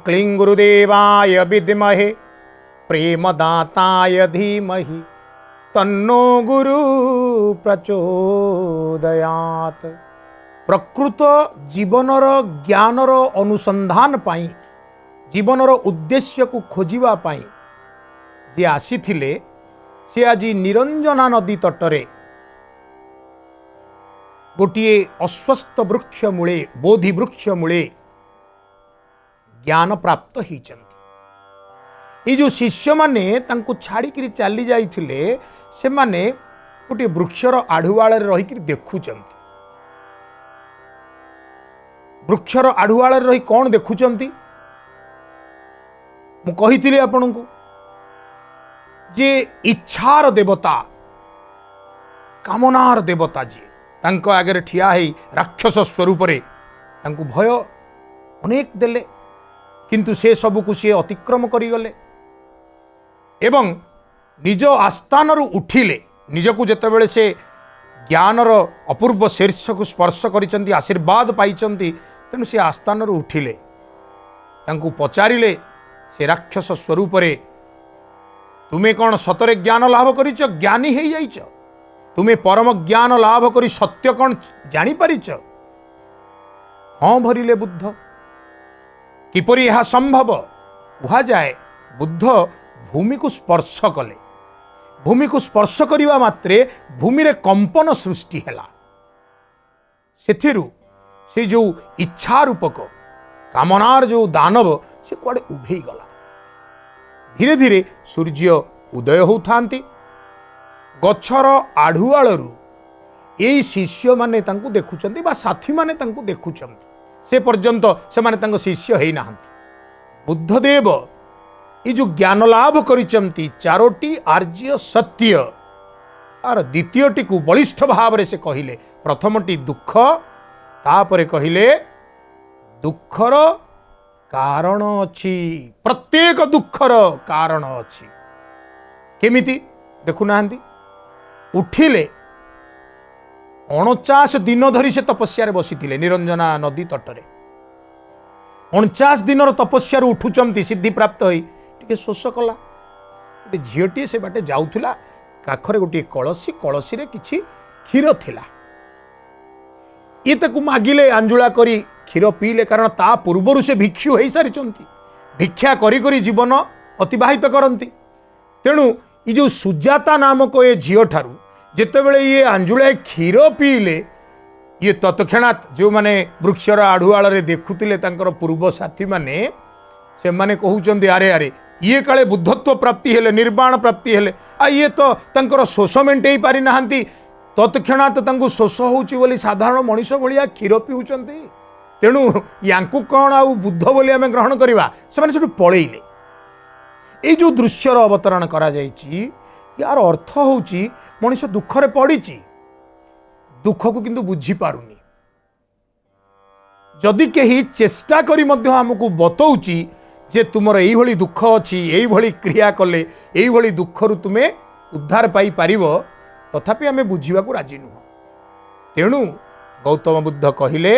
क्लीं गुरुदेवाय विद्महे प्रेमदाताय धीमहि तन्नो गुरु प्रचोदयात्। प्रकृत जीवनर ज्ञानर अनुसंधान पाई जीवनर उद्देश्य को खोजिबा पाई जे आसीथिले से आज निरंजना नदी तटरे गोटिए अस्वस्थ वृक्ष मूले बोधि वृक्ष मूले ज्ञान प्राप्त होइचंती। ये जो शिष्य माने तांको छाड़ी किरी चली जाइथिले से माने गोटे वृक्षर आढ़ुआल रही देखुचंती। वृक्षर आढ़ुआल रही कौन देखुचंती मु कहिथिले आपनकु जे इच्छार देवता कामनार देवता जी तांको आगे ठिया है राक्षस स्वरूप रे तांको भय अनेक देले किंतु से सबु को सी अतिक्रम करिगले एवं निज आस्थान उठिले निजको जेतेबेले से ज्ञानर अपूर्व शीर्ष को स्पर्श करिसंती आशीर्वाद पाइचंती तेणु से आस्थान उठिले तांको पचारिले से राक्षस स्वरूप रे तुम्हें कौन सतरे ज्ञान लाभ करिच ज्ञानी हो जाइच तुम्हें परम ज्ञान लाभ करी सत्य कौन जानी परिच हाँ भरिले बुद्ध किपरि यह संभव कहा जाए बुद्ध भूमि को स्पर्श कले भूमि को स्पर्श करिवा मात्रे भूमि रे कंपन सृष्टि हैला सेथिरु से जो इच्छा रूपक कामनार जो दानव से कुआडे उभेई गला धीरे धीरे सूर्य उदय होउथांती गछर आढ़ुआलरू यही शिष्य माने तांको देखुचंती बा साथी माने तांको देखुचंती से पर्यंत से माने तांको शिष्य हेई नाहंती। बुद्धदेव ये जो ज्ञान लाभ करिचंती चारोटी आर्य सत्य आर द्वितीयटी को बलिष्ठ भाव से कहिले प्रथमटी दुख तापरे कहिले दुखर कारण अछि प्रत्येक दुखर कारण अछि केमिति देखुना उठिले 49 दिन धरी से तपस्या बसी निरंजना नदी तटरे 49 दिन तपस्या उठुचंती सिद्धि प्राप्त होई टिके शोष कला गोटे झीटी से बाटे जाउथुला काखरे गोटे कलसी कलसी रे किछि क्षीर थिला ये ताकू मागिले आंजुला करी क्षीर पीले कारण ता पूर्वर से भिक्षु हो सारी भिक्षा करी करी जीवन अतिबाहित करती तेणु ये जो सुजाता नामक ये झील ठारू जितेबले ये आंजुला क्षीर पीले ये तत्क्षणात जो माने वृक्षर आढ़ुआल देखुले पूर्व साथी माने से माने कहउचंदी अरे अरे ये काले बुद्धत्व प्राप्ति हेले निर्वाण प्राप्ति हेले आ ये तो तंकर शोष मेंटेई पारि नाहंती तत्क्षणात तांको शोष होउची बोली साधारण मनुष्य भलिया क्षीर पीउचंती तेणु यांकु कौन आउ बुद्ध बोली आमे ग्रहण करिवा से माने सेठु पळेइले। ये जो दृश्यर अवतरण करा जाइछि यार अर्थ होउची मनुष्य दुखरे पड़िछि दुख को किंतु बुझी पारुनी जदि केही चेष्टा करी मध्य हमकु बतौची जे तुमर एई भली दुख अछि एई भली क्रिया कले एई भली दुखरु तुमे उद्धार पाई पारिबो तथापि आमे बुझिबा को राजी नुह। तेणु गौतम बुद्ध कहिले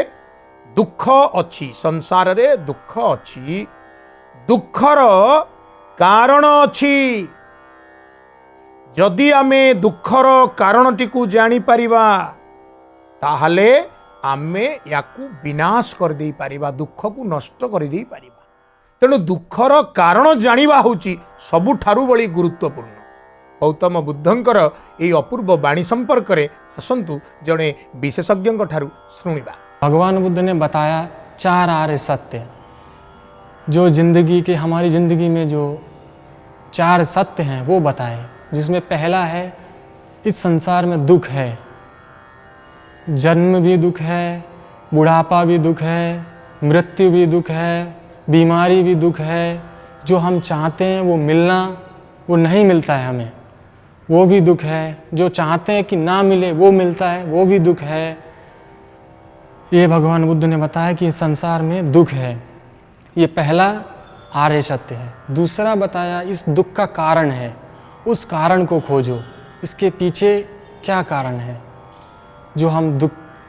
दुख अछि संसार रे दुख अछि दुखर कारण अछि जदि आमे दुखर कारणटी को जानी परिबा ताहले आमे याकू विनाश कर देई परिबा दुख को नष्ट कर देई परिबा। तेणु दुखर कारण जानिबा होची सबुठारु बड़ी गुरुत्वपूर्ण। गौतम बुद्धंकर यही अपूर्व वाणी संपर्क रे आसंतु जड़े विशेषज्ञ ठारू शुणिबा। भगवान बुद्ध ने बताया 4 आर्य सत्य जो जिंदगी के हमारी जिंदगी में जो 4 सत्य हैं वो बताए जिसमें पहला है इस संसार में दुख है जन्म भी दुख है बुढ़ापा भी दुख है मृत्यु भी दुख है बीमारी भी दुख है जो हम चाहते हैं वो मिलना वो नहीं मिलता है हमें वो भी दुख है जो चाहते हैं कि ना मिले वो मिलता है वो भी दुख है। ये भगवान बुद्ध ने बताया कि संसार में दुख है ये पहला आर्य सत्य है। दूसरा बताया इस दुख का कारण है उस कारण को खोजो इसके पीछे क्या कारण है जो हम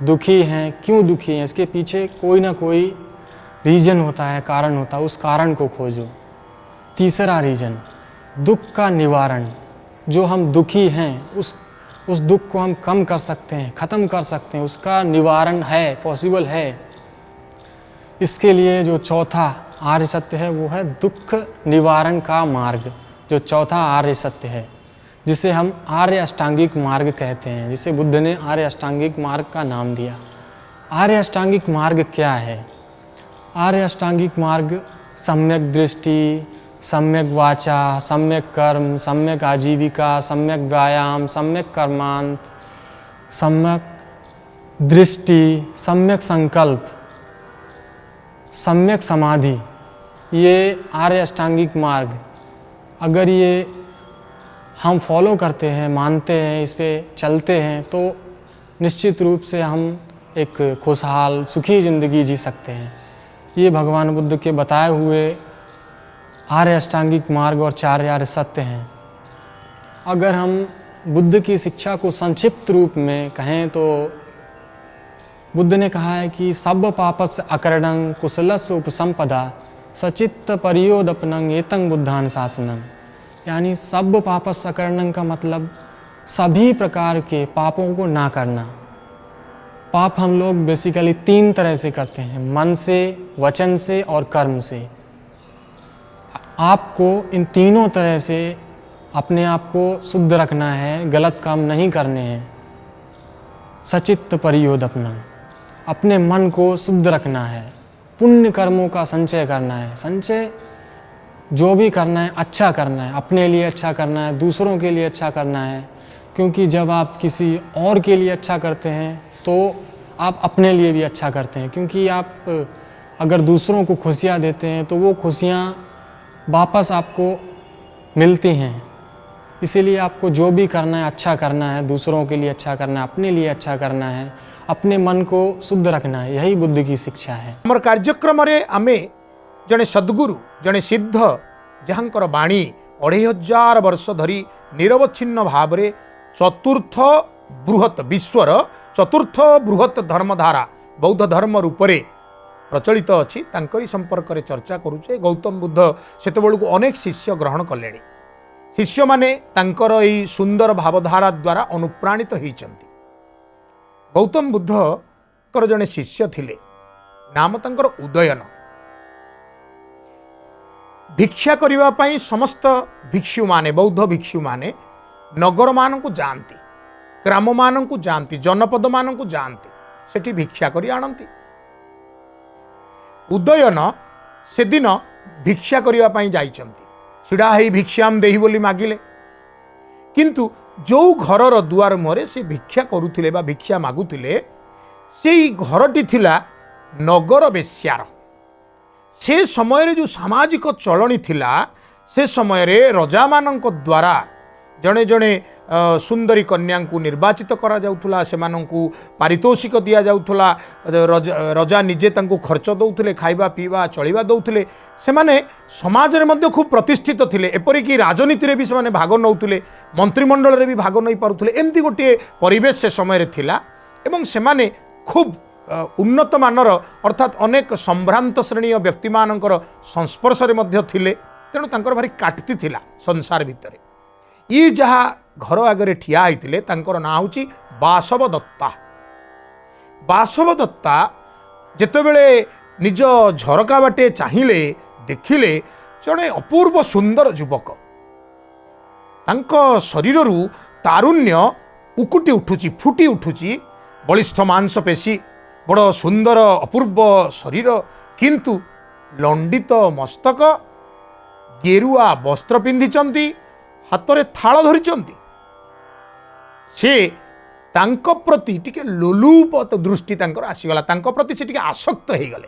दुखी हैं क्यों दुखी हैं इसके पीछे कोई ना कोई रीजन होता है, कारण होता है, उस कारण को खोजो। तीसरा रीजन, दुख का निवारण। जो हम दुखी हैं उस दुख को हम कम कर सकते हैं, ख़त्म कर सकते हैं, उसका निवारण है, पॉसिबल है। इसके लिए जो चौथा आर्य सत्य है वो है दुख निवारण का मार्ग। जो चौथा आर्य सत्य है जिसे हम आर्य अष्टांगिक मार्ग कहते हैं, जिसे बुद्ध ने आर्य अष्टांगिक मार्ग का नाम दिया। आर्य अष्टांगिक मार्ग क्या है? आर्य अष्टांगिक मार्ग सम्यक दृष्टि, सम्यक वाचा, सम्यक कर्म, सम्यक आजीविका, सम्यक व्यायाम, सम्यक कर्मांत, सम्यक दृष्टि, सम्यक संकल्प, सम्यक समाधि, ये आर्य अष्टांगिक मार्ग अगर ये हम फॉलो करते हैं, मानते हैं, इस पे चलते हैं तो निश्चित रूप से हम एक खुशहाल सुखी ज़िंदगी जी सकते हैं। ये भगवान बुद्ध के बताए हुए आर्य अष्टांगिक मार्ग और चार आर्य सत्य हैं। अगर हम बुद्ध की शिक्षा को संक्षिप्त रूप में कहें तो बुद्ध ने कहा है कि सब पापस अकरणं कुशलस्य उपसंपदा सचित्त परियोदपनं एतं बुद्धानुशासनं। यानी सब पापस अकरणं का मतलब सभी प्रकार के पापों को ना करना। पाप हम लोग बेसिकली तीन तरह से करते हैं, मन से, वचन से और कर्म से। आपको इन तीनों तरह से अपने आप को शुद्ध रखना है, गलत काम नहीं करने हैं। सचित्त परियोदपनं, अपने मन को शुद्ध रखना है, पुण्य कर्मों का संचय करना है। संचय जो भी करना है अच्छा करना है, अपने लिए अच्छा करना है, दूसरों के लिए अच्छा करना है। क्योंकि जब आप किसी और के लिए अच्छा करते हैं तो आप अपने लिए भी अच्छा करते हैं। क्योंकि आप अगर दूसरों को खुशियाँ देते हैं तो वो खुशियाँ वापस आपको मिलती हैं। इसीलिए आपको जो भी करना है अच्छा करना है, दूसरों के लिए अच्छा करना है, अपने लिए अच्छा करना है, अपने मन को शुद्ध रखना है। यही बुद्ध की शिक्षा है। आमर कार्यक्रम रे आमे जड़े सद्गुरु, जड़े सिद्ध जहाँकर बाणी 2500 वर्ष धरी निरवच्छिन्न भाव रे चतुर्थ बृहत विश्वर चतुर्थ बृहत धर्मधारा बौद्ध धर्म रूपरे प्रचलित अच्छी तांकरी संपर्क रे चर्चा करुचे। गौतम बुद्ध सेतेबेलू अनेक शिष्य ग्रहण कले। शिष्य माने तांकर एई सुंदर भावधारा द्वारा अनुप्राणित होइचंती। गौतम बुद्ध कर जड़े शिष्य थिले, नाम तांकर उदयन। भिक्षा करिवा पई समस्त भिक्षु माने, बौद्ध भिक्षु माने नगर मान को जाती, ग्राम मान को जाती, जनपद मान को जाती, सेठी भिक्षा करी आणंती। उदयन से दिन भिक्षा करिवा पई जाइचंती। छिड़ा हेई भिक्षाम देही बोली मागिले, किंतु जो घरर दुआर मुहरे से भिक्षा करुथिले बा भिक्षा मागुथिले सेई घरटी थिला नगर बेश्यार। से समय रे जो सामाजिक चलनी थिला, से समय रे रजा मानक द्वारा जड़े जड़े सुंदरी कन्या को निर्वाचित करा जाउथुला, सेमानंकु पारितोषिक दिया जाउथुला। रजा निजे तांको खर्च दउथुले, खाइबा पीवा चलिबा दउथुले। सेमाने समाज रे मध्य खूब प्रतिष्ठित थिले। एपरिकी राजनीति रे भी सेमाने भाग नउथुले, मंत्रिमंडल रे भी भाग नहीं पारुथुले। एमती गोटे परिवेश से समय रे थिला एवं सेमाने खूब उन्नत मानर अर्थात अनेक संभ्रांत श्रेणी व्यक्ति मानकर संस्पर्श रे मध्य थिले। तेणु तांकर भारी काटती थिला संसार भितर। ये जहाँ घर आगे ठिया होते तांकर नाँ हूँ बासव दत्ता। बासव दत्ता जेतेबेले निज झरका बाटे चाहिए देखिले जड़े अपूर्व सुंदर युवक। तांको शरीररू तारुण्य उकुटी उठुची, फुटी उठुची। बलिष्ठ मांसपेशी, बड़ सुंदर अपूर्व शरीर, किंतु लंडित मस्तक, गेरुआ वस्त्र पिंधिचंती, हाथ थाल धरिचंती। से तांको प्रति टिके लोलुप दृष्टि तांकर आसीगला, तांको प्रति से टिके आसक्त हो गले।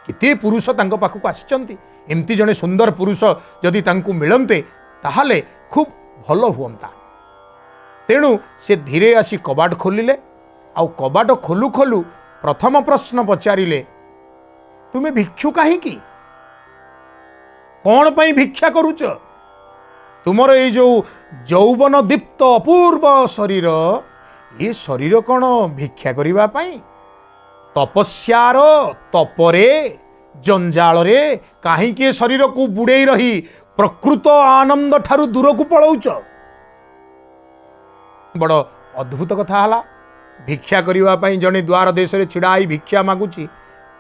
केते पुरुष तांको पाखक आसिचंती, एमती जने सुंदर पुरुष जदि तांको मिलंते ताहले खूब भल हुअंता। तेणु से धीरे आसी कबाट खोलिले। आउ कबाट खोलु खोलु प्रथम प्रश्न पचारिले, तुमे भिक्षु काहे की, कौन पई भिक्षा करूच? तुमर ये जो यौवन दीप्त अपूर्व शरीर, ये शरीर कौन भिक्षा करिबा पई? तपस्यार तपरे जंजाल रे कहीं शरीर को बुड़े रही प्रकृत आनंद ठारू दूर को पलाउच। बड़ अद्भुत कथा हला। भिक्षा करने जड़े द्वार देश में छिड़ा भिक्षा मागुची,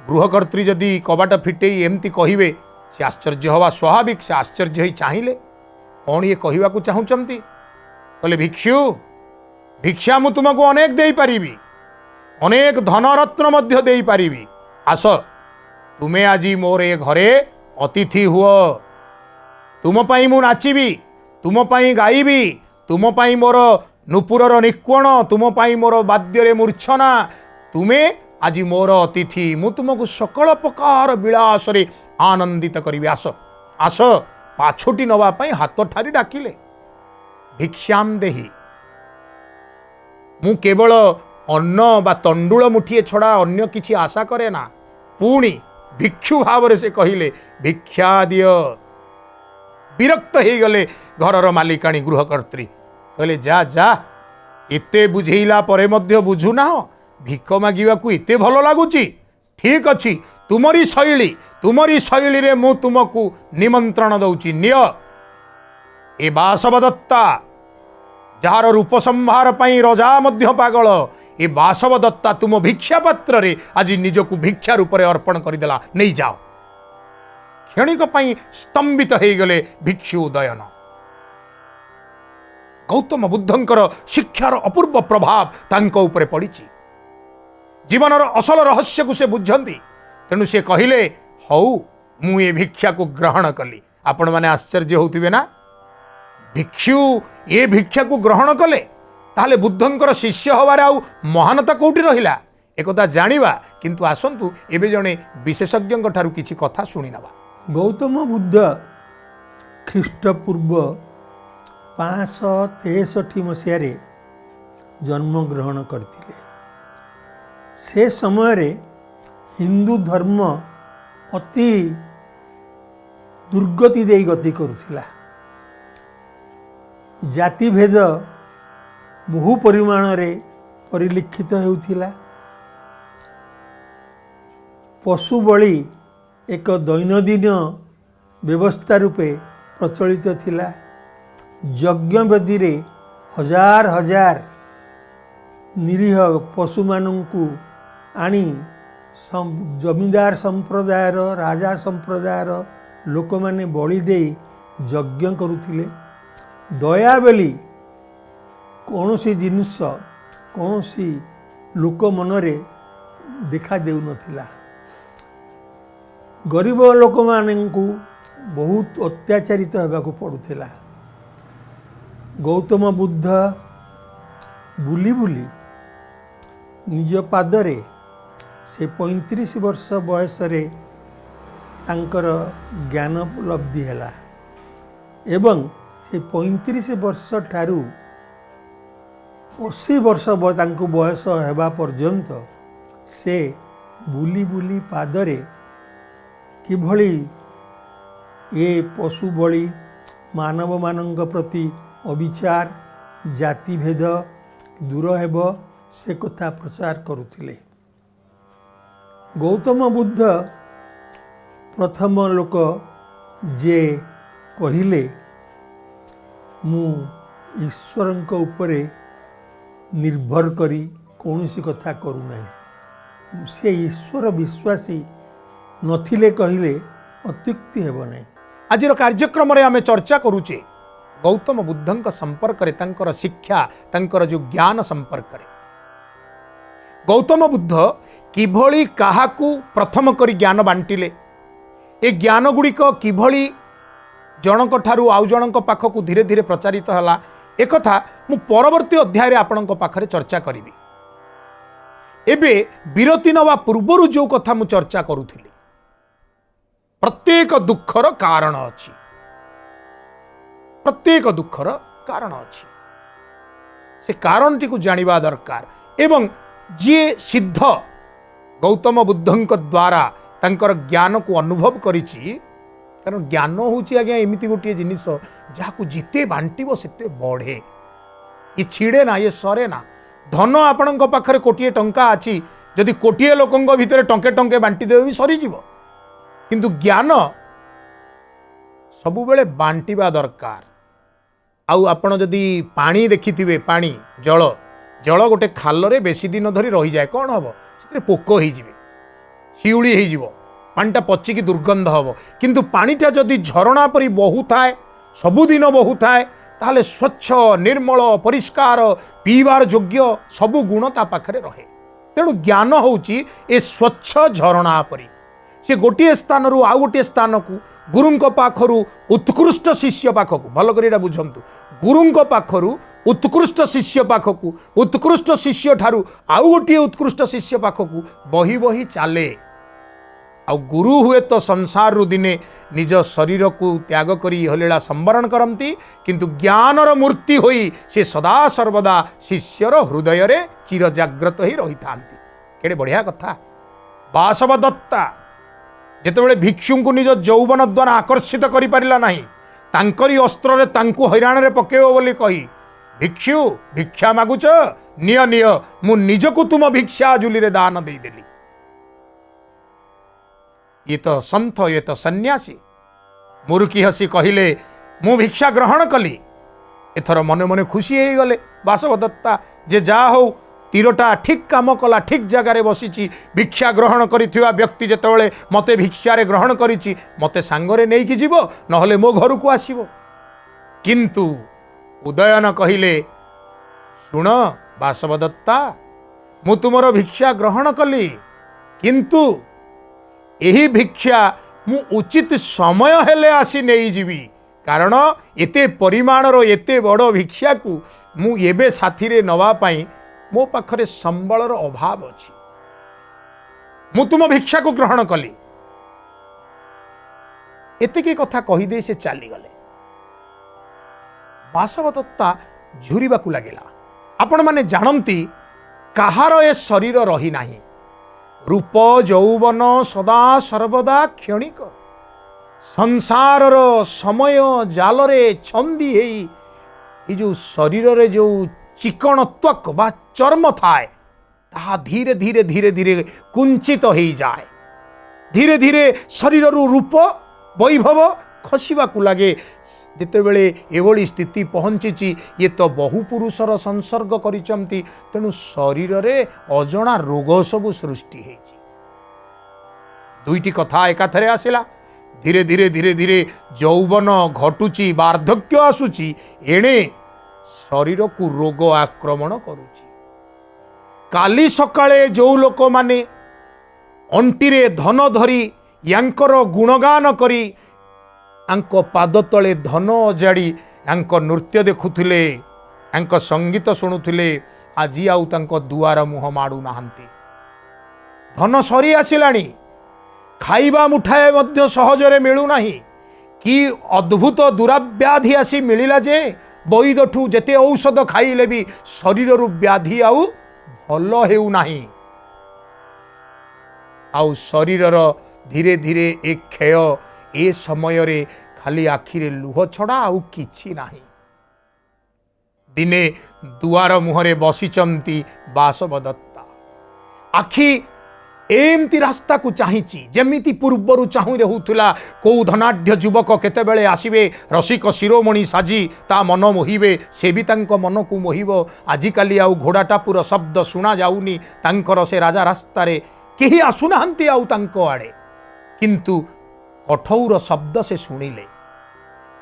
गृहकर्त्री जदि कबाट फिटे एमती कहे से आश्चर्य हवा स्वाभाविक। से आश्चर्य ही चाहिए कौन ये कहवा को चाहूँगी कहले भिक्षु भिक्षा मु तुमको अनेक दे पारि, अनेक धन रत्न मध्य दे पारि। आस तुम्हें आज मोर ए घरे अतिथि हुओ, तुम पाई मु नाचिबी, तुम पाई गाइबी, तुम पाई मोर नुपुरर निक्वण, तुम पाई मोर वाद्य मूर्छना, तुम्हें आज मोर अतिथि, मु तुमको सकल प्रकार विलास रे आनंदित करी। आस आस पाछोटी नवापाई हाथ ठारी डाकिले भिक्षाम देही। मु केवल अन्न बा तंडुल मुठिए छड़ा अन्य किछि आशा करे ना। पुणी भिक्षु भाव से कहिले भिक्षा दियो। विरक्त हो गले घरर मालिकाणी गृहकर्त्री कहले जा जा एते बुझेला परे मध्य बुझु ना भिख मागिबा को एते भलो लागुची। ठीक अच्छी तुमरी शैली रे मु तुमको निमंत्रण दउची। निय ए बासवदत्ता जार रूप संहार पाई रजा मध्य पागल, ए बासवदत्ता तुम भिक्षा पात्र रे आज निजको भिक्षा रूप रे अर्पण करदेला, नहीं जाओ। क्षणिक पाई स्तंभित हो गले भिक्षु दयन। गौतम बुद्धंकर शिक्षार अपूर्व प्रभाव तांको उपरे पड़िछि। जीवनर असल रहस्य को से बुझंती, तेणु से कहिले हौ मु ए भिक्षा को ग्रहण कली। आपण माने आश्चर्य होतिबे ना, भिक्षु ए भिक्षा को ग्रहण कले ताहले बुद्धंकर शिष्य हवार आउ महानता कोठी रहिला एकथा जानिबा। किंतु आसंतु एबे जणे विशेषज्ञ ठारू किछि कथा सुनि नबा। गौतम बुद्ध ख्रीष्टपूर्व 563 मसीह जन्म ग्रहण करथिले। से समय रे हिंदू धर्म अति दुर्गति दे गति करुथिला। जाति भेद बहु परिमाण रे परिलक्षित हेउथिला। पशु बलि एक दैनंदिन व्यवस्था रूपे प्रचलित थिला। यज्ञ वेदी रे हजार हजार निरीह पशु मानंकु आनी जमींदार संप्रदायर राजा संप्रदायर लोक माने बलि दे यज्ञ करुथिले। दया बेली कौनसी जिनिस कौनसी लोक मनरे देखा देउ नथिला। गरीब लोक मानंकु बहुत अत्याचारित होबाकू पड़ुथिला। गौतम बुद्ध बुली बुली निज पादरे से 35 वर्ष बयस रे तांकर ज्ञान उपलब्धि हैला एवं से 35 वर्ष ठारू 80 वर्ष तांको बयस हेबा पर्यंत से बुली बुली पादरे किभली ये पशु बलि मानव मानंक प्रति अविचार जाति भेद दूर हेब से कथा प्रचार करुथिले। गौतम बुद्ध प्रथम लोक जे कहिले मु ईश्वरंक उपरे निर्भर करी कौनसी कथा करू नहीं। से ईश्वर विश्वासी नथिले कहिले अत्युक्ति हेब नहीं। आज कार्यक्रम रे आमे चर्चा करूचे गौतम बुद्धंक संपर्क रे तांकर शिक्षा तांकर जो ज्ञान संपर्क रे। गौतम बुद्ध किभली काहाकू प्रथम करी ज्ञान बांटिले, ए ज्ञान गुड़िक किभली जनक ठारू आउ जनक पाखकू धीरे धीरे प्रचारित हला, एक कथा मु परवर्ती अध्याय रे आपनक पाखरे चर्चा करिबी। एबे विरति नवा पूर्वरु जो कथा मु चर्चा करूथिली, प्रत्येक दुखर कारण अछि, प्रत्येक दुखर कारण अछि। से कारणटी को जानिबा दरकार। एवं जे सिद्ध गौतम बुद्धंक द्वारा तांकर ज्ञान को अनुभव करिछि, कारण ज्ञान होछि आज्ञा एमिति गोटे जिनिस जहाकू जिते बांटिबो सेते बढ़े। ये छिड़े ना, ये सरे ना। धन आपणक पाखरे कोटिए टंका अछि, जदि कोटिए लोकंक भितरे टंके टंके बांटी देबे भी सरी जीवो। किंतु ज्ञान सबुबेले बांटिबा दरकार। आउ आपण जदि पानी देखिथिबे, पानी जल जल गोटे खालरे बेसी दिन धरी रही जाए, कौन हम से पोक हो शिउली हो पानीटा पचिकी दुर्गंध हम। किंतु पानीटा जदि झरणा परी बहु थाए, सबुदिन बहु थाए, ताहले स्वच्छ निर्मल परिष्कार पीवार योग्य सबु गुण ता पाखरे रहे। तेणु ज्ञान होउची ए स्वच्छ झरणा परी। से गोटे स्थान रु आउ गोटे स्थान को गुरुंक पाखरु उत्कृष्ट शिष्य पाखकु, भल कर बुझंतु, गुरुंक पाखरु उत्कृष्ट शिष्य पाखकु, उत्कृष्ट शिष्य ठारू आउ गोटे उत्कृष्ट शिष्य पाखकु बही बही चले। आ गुरु हुए तो संसार रु दिने निज शरीर को त्याग करी हलीला संवरण करती, किंतु ज्ञानर मूर्ति होई से सदा सर्वदा शिष्यर हृदय रे चिर जाग्रत ही रही थांती। केड़े बढ़िया कथा। बासव दत्ता जेतेबेले भिक्षु को निज यौवन द्वारा आकर्षित करि परिला नाही, तांकरी अस्त्र रे तांकु हैराण रे पकेबो बोली कही, भिक्षु भिक्षा मागुच, निय निय मु निजकु तुम भिक्षा जुली रे दान दे देली। ये तो संत, ये तो सन्यासी। मुरुकी हसी कहिले मु भिक्षा ग्रहण कली। एथर मने मने खुशी हो गले बासव दत्ता जे जा हो तीरटा ठीक काम कला, ठीक जगार बसी। भिक्षा ग्रहण करिथिबा व्यक्ति जेतेबेले मते भिक्षारे ग्रहण करिछि, मते सांगरे नै कि जीवो, नहले मो घर को आसीबो। किंतु उदयन कहिले सुन बासव दत्ता, मु तुमर भिक्षा ग्रहण कली, किंतु एही भिक्षा मु उचित समय हेले आसी नहीं जीवी, कारण एते परिमाणर एते बड़ भिक्षा को मु एबे साथी रे नवा पाई मो पाखरे संबलर अभाव अछि। मु तुम भिक्षा को ग्रहण कली। एतिकी कथा कही दे से चली गले। बासव दत्ता झुरीबाकू लागिला। आपण माने जानंती काहार ए शरीर रही नाही। रूप यौवन सदा सर्वदा क्षणिक। संसारर समय जालरे छंदी हेई जो शरीर रे जो चिकन त्वक बा चर्म थाए, ताहा धीरे धीरे धीरे धीरे कुंचित हो जाए। धीरे धीरे शरीर रूप वैभव खसिबाकू लागे। जितेबेले एभली स्थिति पहुंची, ये तो बहु पुरुषर संसर्ग करिचंती, तेणु शरीर रे अजणा रोग सबु सृष्टि हेछि। दुईटी कथा एकाथरे आसिला। धीरे धीरे धीरे धीरे यौवन घटुची, वार्धक्य आसुची, एणे शरीर को रोग आक्रमण करुची। काली सकाळे जो लोक माने अंटीरे धन धरी यांकर गुणगान करी आंक पाद तले धन अजाड़ी आंक नृत्य देखुथिले, आंक संगीत शुणुथिले, आजी आउ तांक दुआर मुह माडू नाहंती। धन सरी आसिलाणी, खाइबा मुठाए मध्य सहजरे मिलू नाही। कि अद्भुत दुराव्याधि आसी मिलिला जे वैदठू जेते औषध खाइले भी शरीर व्याधि आउ भल हेउ नाही। आउ शरीरर धीरे धीरे एक क्षय ए समय रे खाली आखिरे लुह छड़ा आउ किछि नाही। दिने दुआर मुहरे बसिचंती बासव दत्ता। आखि एमती रास्ता को चाहिची जेमिति पूर्वरु चाहू रहूला। को धनाढ़ युवक केतेबेले आसिबे रसिक शिरोमणि साजी ता मन मोहिबे, से भी तांको मन को मोहिबो। आजिकाली आउ घोड़ा टापुर शब्द शुणा जाउनी, तांकर से राजा रास्ता रे केही आसुनाहांती आउ तांको आड़े। किंतु कठौर शब्द से शुणिले,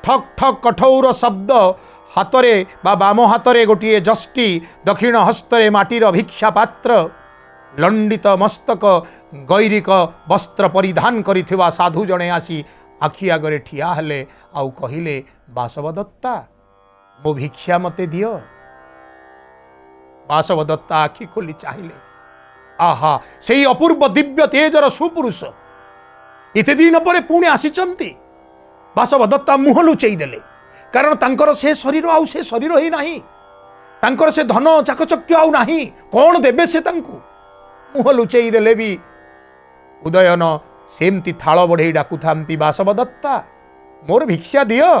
ठक ठक कठौर शब्द। हातरे बा बाम हातरे गोटे जष्टी, दक्षिण हस्तरे माटीर भिक्षा पात्र, लंडित मस्तक गैरिक वस्त्र परिधान करिथिबा साधु जणे आसी आखि आगरे ठिया हेले। आउ कहिले बासव दत्ता मो भिक्षा मते दियो। बासव दत्ता आखि खोली चाहिले। आहा, सेई अपूर्व दिव्य तेजर सुपुरुष एते दिन परे पुणे आसीचंती। बासव दत्ता मुह लुचेई देले, कारण तांकर से शरीर आउ से शरीर ही नाही, तांकर से धन चाकचक्य आउ नाही। कौन देबे से तांकु? मुह लुचेई देले भी उदयन सेमती थाल बढ़े डाकुथांती, बासव दत्ता मोर भिक्षा दियो।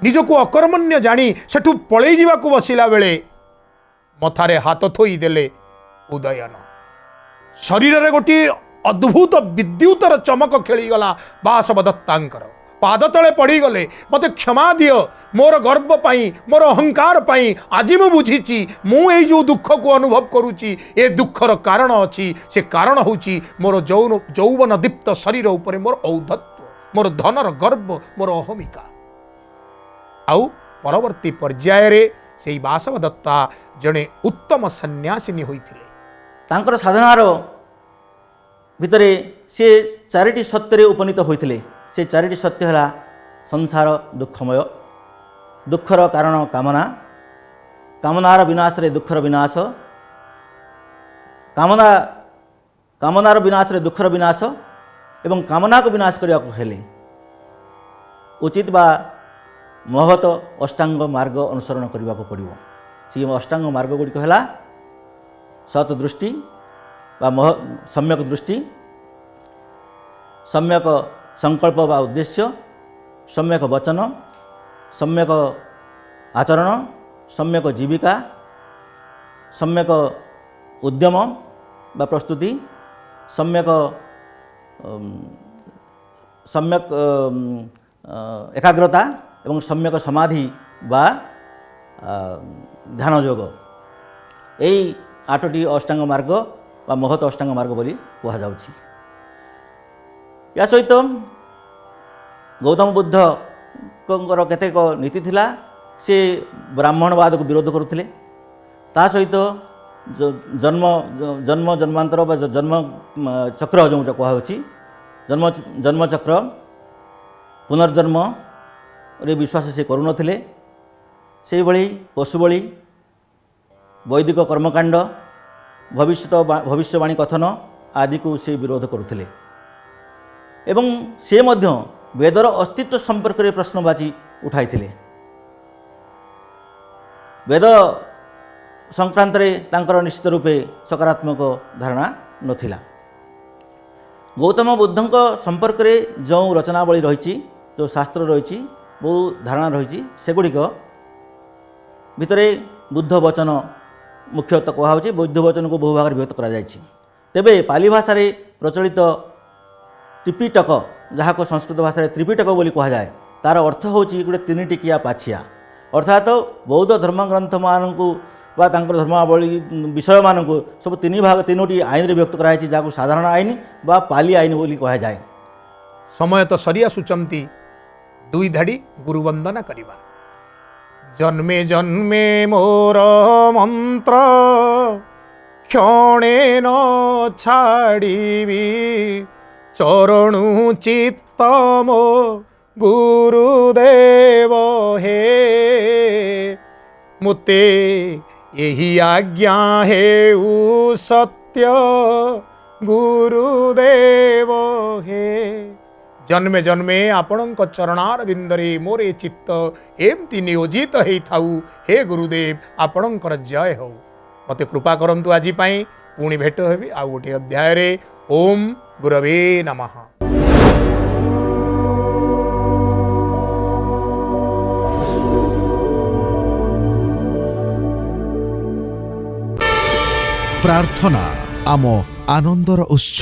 निजको अकर्मण्य जानी सेठू पळेई जिबाकू बसिला बेले मथारे हाथ थोई देले उदयन। शरीर रे गोटी ଅଦ୍ଭୁତ ବିଦ୍ୟୁତର ଚମକ ଖେଳିଗଲା ବାସବଦତ୍ତାଙ୍କର। ପାଦ ତଳେ ପଡ଼ିଗଲେ, ମୋତେ କ୍ଷମା ଦିଅ, ମୋର ଗର୍ବ ପାଇଁ, ମୋର ଅହଙ୍କାର ପାଇଁ ଆଜି ମୁଁ ବୁଝିଛି ମୁଁ ଏଇ ଯେଉଁ ଦୁଃଖକୁ ଅନୁଭବ କରୁଛି ଏ ଦୁଃଖର କାରଣ ଅଛି। ସେ କାରଣ ହେଉଛି ମୋର ଯୌବନ ଦୀପ୍ତ ଶରୀର ଉପରେ ମୋର ଔଦ୍ଧତ୍ୟ, ମୋର ଧନର ଗର୍ବ, ମୋର ଅହମିକା। ଆଉ ପରବର୍ତ୍ତୀ ପର୍ଯ୍ୟାୟରେ ସେଇ ବାସବଦତ୍ତା ଜଣେ ଉତ୍ତମ ସନ୍ନ୍ୟାସିନୀ ହୋଇଥିଲେ। ତାଙ୍କର ସାଧନାର ଭିତରେ ସେ ଚାରିଟି ସତ୍ୟରେ ଉପନୀତ ହୋଇଥିଲେ। ସେ ଚାରିଟି ସତ୍ୟ ହେଲା ସଂସାର ଦୁଃଖମୟ, ଦୁଃଖର କାରଣ କାମନା, କାମନାର ବିନାଶରେ ଦୁଃଖର ବିନାଶ, କାମନାର ବିନାଶରେ ଦୁଃଖର ବିନାଶ ଏବଂ କାମନାକୁ ବିନାଶ କରିବାକୁ ହେଲେ ଉଚିତ ବା ମହତ ଅଷ୍ଟାଙ୍ଗ ମାର୍ଗ ଅନୁସରଣ କରିବାକୁ ପଡ଼ିବ। ସେହି ଅଷ୍ଟାଙ୍ଗ ମାର୍ଗ ଗୁଡ଼ିକ ହେଲା ସତ୍ ଦୃଷ୍ଟି ବା ସମ୍ୟକ ଦୃଷ୍ଟି, ସମ୍ୟକ ସଂକଳ୍ପ ବା ଉଦ୍ଦେଶ୍ୟ, ସମ୍ୟକ ବଚନ, ସମ୍ୟକ ଆଚରଣ, ସମ୍ୟକ ଜୀବିକା, ସମ୍ୟକ ଉଦ୍ୟମ ବା ପ୍ରସ୍ତୁତି, ସମ୍ୟକ ଏକାଗ୍ରତା ଏବଂ ସମ୍ୟକ ସମାଧି ବା ଧ୍ୟାନ ଯୋଗ। ଏହି 8ଟି ଅଷ୍ଟାଙ୍ଗ ମାର୍ଗ ବା ମହତ ଅଷ୍ଟାଙ୍ଗ ମାର୍ଗ ବୋଲି କୁହାଯାଉଛି। ଏହା ସହିତ ଗୌତମ ବୁଦ୍ଧଙ୍କର କେତେକ ନୀତି ଥିଲା। ସେ ବ୍ରାହ୍ମଣବାଦକୁ ବିରୋଧ କରୁଥିଲେ। ତା ସହିତ ଜନ୍ମାନ୍ତର ବା ଜନ୍ମ ଚକ୍ର ଯେଉଁଟା କୁହାଯାଉଛି, ଜନ୍ମଚକ୍ର, ପୁନର୍ଜନ୍ମରେ ବିଶ୍ୱାସ ସେ କରୁନଥିଲେ। ସେହିଭଳି ପଶୁବଳି, ବୈଦିକ କର୍ମକାଣ୍ଡ, ଭବିଷ୍ୟବାଣୀ କଥନ ଆଦିକୁ ସେ ବିରୋଧ କରୁଥିଲେ। ଏବଂ ସେ ମଧ୍ୟ ବେଦର ଅସ୍ତିତ୍ୱ ସମ୍ପର୍କରେ ପ୍ରଶ୍ନବାଚୀ ଉଠାଇଥିଲେ। ବେଦ ସଂକ୍ରାନ୍ତରେ ତାଙ୍କର ନିଶ୍ଚିତ ରୂପେ ସକାରାତ୍ମକ ଧାରଣା ନଥିଲା। ଗୌତମ ବୁଦ୍ଧଙ୍କ ସମ୍ପର୍କରେ ଯେଉଁ ରଚନାବଳୀ ରହିଛି, ଯେଉଁ ଶାସ୍ତ୍ର ରହିଛି, ବହୁ ଧାରଣା ରହିଛି, ସେଗୁଡ଼ିକ ଭିତରେ ବୁଦ୍ଧ ବଚନ ମୁଖ୍ୟତଃ କୁହାଯାଉଛି। ବୁଦ୍ଧ ବଚନକୁ ବହୁ ଭାଗରେ ବିଭକ୍ତ କରାଯାଇଛି। ତେବେ ପାଲି ଭାଷାରେ ପ୍ରଚଳିତ ତ୍ରିପିଟକ, ଯାହାକୁ ସଂସ୍କୃତ ଭାଷାରେ ତ୍ରିପିଟକ ବୋଲି କୁହାଯାଏ, ତା'ର ଅର୍ଥ ହେଉଛି ଗୋଟେ 3 ଟିକିଆ ପାଛିଆ। ଅର୍ଥାତ୍ ବୌଦ୍ଧ ଧର୍ମଗ୍ରନ୍ଥମାନଙ୍କୁ ବା ତାଙ୍କର ଧର୍ମାବଳୀ ବିଷୟମାନଙ୍କୁ ସବୁ 3ଟି ଆଇନରେ ବିଭକ୍ତ କରାଯାଇଛି, ଯାହାକୁ ସାଧାରଣ ଆଇନ ବା ପାଲି ଆଇନ ବୋଲି କୁହାଯାଏ। ସମୟ ତ ସରି ଆସୁଛନ୍ତି, 2 ଧାଡ଼ି ଗୁରୁବନ୍ଦନା କରିବା। ଜନ୍ମେ ଜନ୍ମେ ମୋର ମନ୍ତ୍ର କ୍ଷଣେ ନ ଛାଡ଼ିବି, ଚରଣୁ ଚିତ୍ତ ମୋ ଗୁରୁଦେବ ହେ, ମୋତେ ଏହି ଆଜ୍ଞା ହେଉ ସତ୍ୟ ଗୁରୁଦେବ ହେ। ଜନ୍ମେ ଜନ୍ମେ ଆପଣଙ୍କ ଚରଣାର ବିନ୍ଦରେ ମୋର ଏ ଚିତ୍ତ ଏମିତି ନିୟୋଜିତ ହେଇଥାଉ। ହେ ଗୁରୁଦେବ, ଆପଣଙ୍କର ଜୟ ହେଉ। ମୋତେ କୃପା କରନ୍ତୁ ଆଜି ପାଇଁ। ପୁଣି ଭେଟ ହେବି ଆଉ ଗୋଟିଏ ଅଧ୍ୟାୟରେ। ଓମ୍ ଗୁରବେ ନମଃ। ପ୍ରାର୍ଥନା ଆମ ଆନନ୍ଦର ଉତ୍ସ।